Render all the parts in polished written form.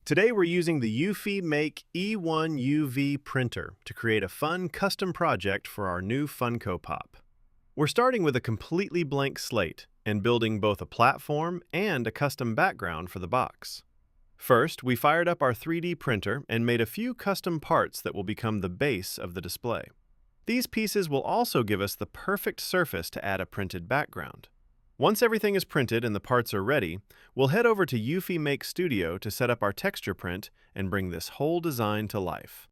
Today we're using the eufyMake E1 UV printer to create a fun custom project for our new Funko Pop. We're starting with a completely blank slate and building both a platform and a custom background for the box. First, we fired up our 3D printer and made a few custom parts that will become the base of the display. These pieces will also give us the perfect surface to add a printed background. Once everything is printed and the parts are ready, we'll head over to eufyMake Studio to set up our texture print and bring this whole design to life.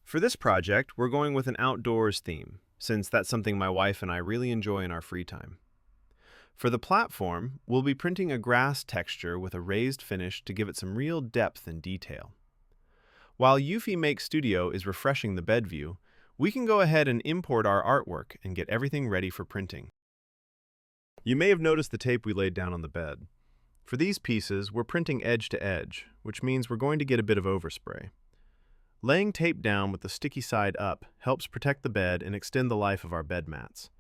For this project, we're going with an outdoors theme, since that's something my wife and I really enjoy in our free time. For the platform, we'll be printing a grass texture with a raised finish to give it some real depth and detail. While eufyMake Studio is refreshing the bed view, we can go ahead and import our artwork and get everything ready for printing. You may have noticed the tape we laid down on the bed. For these pieces, we're printing edge to edge, which means we're going to get a bit of overspray. Laying tape down with the sticky side up helps protect the bed and extend the life of our bed mats.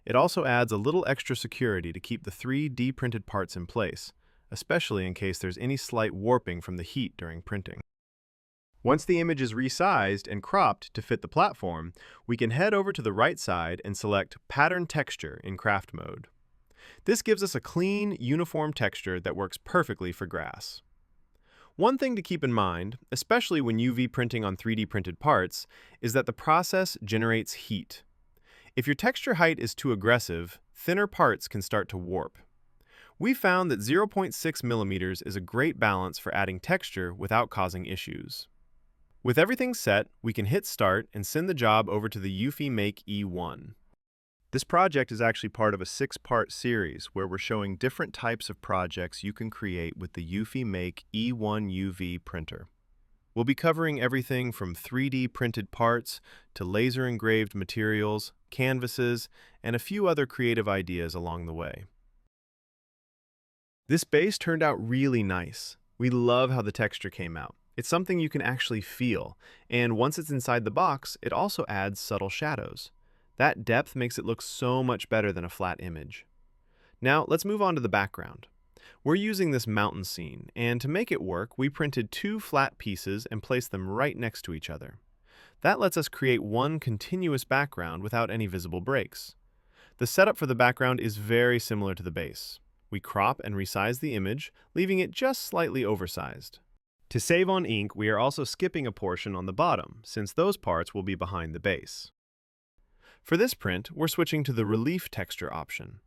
It also adds a little extra security to keep the 3D printed parts in place, especially in case there's any slight warping from the heat during printing. Once the image is resized and cropped to fit the platform, we can head over to the right side and select Pattern Texture in Craft Mode. This gives us a clean, uniform texture that works perfectly for grass. One thing to keep in mind, especially when UV printing on 3D printed parts, is that the process generates heat. If your texture height is too aggressive, thinner parts can start to warp. We found that 0.6 millimeters is a great balance for adding texture without causing issues. With everything set, we can hit Start and send the job over to the eufyMake E1. This project is actually part of a 6-part series where we're showing different types of projects you can create with the eufyMake E1 UV printer. We'll be covering everything from 3D printed parts to laser-engraved materials, canvases, and a few other creative ideas along the way. This base turned out really nice. We love how the texture came out. It's something you can actually feel, and once it's inside the box, it also adds subtle shadows. That depth makes it look so much better than a flat image. Now, let's move on to the background. We're using this mountain scene, and to make it work, we printed 2 flat pieces and placed them right next to each other. That lets us create one continuous background without any visible breaks. The setup for the background is very similar to the base. We crop and resize the image, leaving it just slightly oversized. To save on ink, we are also skipping a portion on the bottom, since those parts will be behind the base. For this print, we're switching to the relief texture option.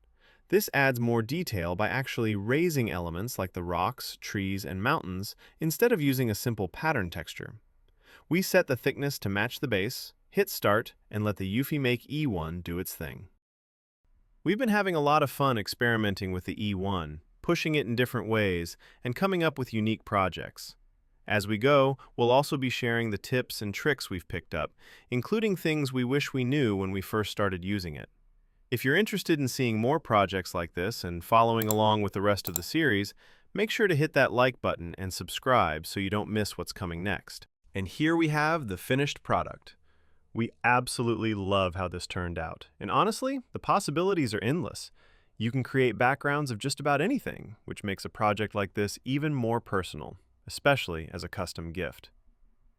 This adds more detail by actually raising elements like the rocks, trees, and mountains instead of using a simple pattern texture. We set the thickness to match the base, hit Start, and let the eufyMake E1 do its thing. We've been having a lot of fun experimenting with the E1, pushing it in different ways, and coming up with unique projects. As we go, we'll also be sharing the tips and tricks we've picked up, including things we wish we knew when we first started using it. If you're interested in seeing more projects like this and following along with the rest of the series, make sure to hit that like button and subscribe so you don't miss what's coming next. And here we have the finished product. We absolutely love how this turned out. And honestly, the possibilities are endless. You can create backgrounds of just about anything, which makes a project like this even more personal, especially as a custom gift.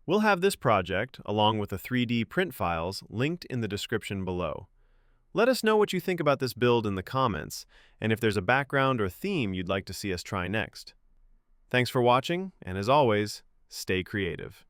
We'll have this project, along with the 3D print files, linked in the description below. Let us know what you think about this build in the comments, and if there's a background or theme you'd like to see us try next. Thanks for watching, and as always, stay creative.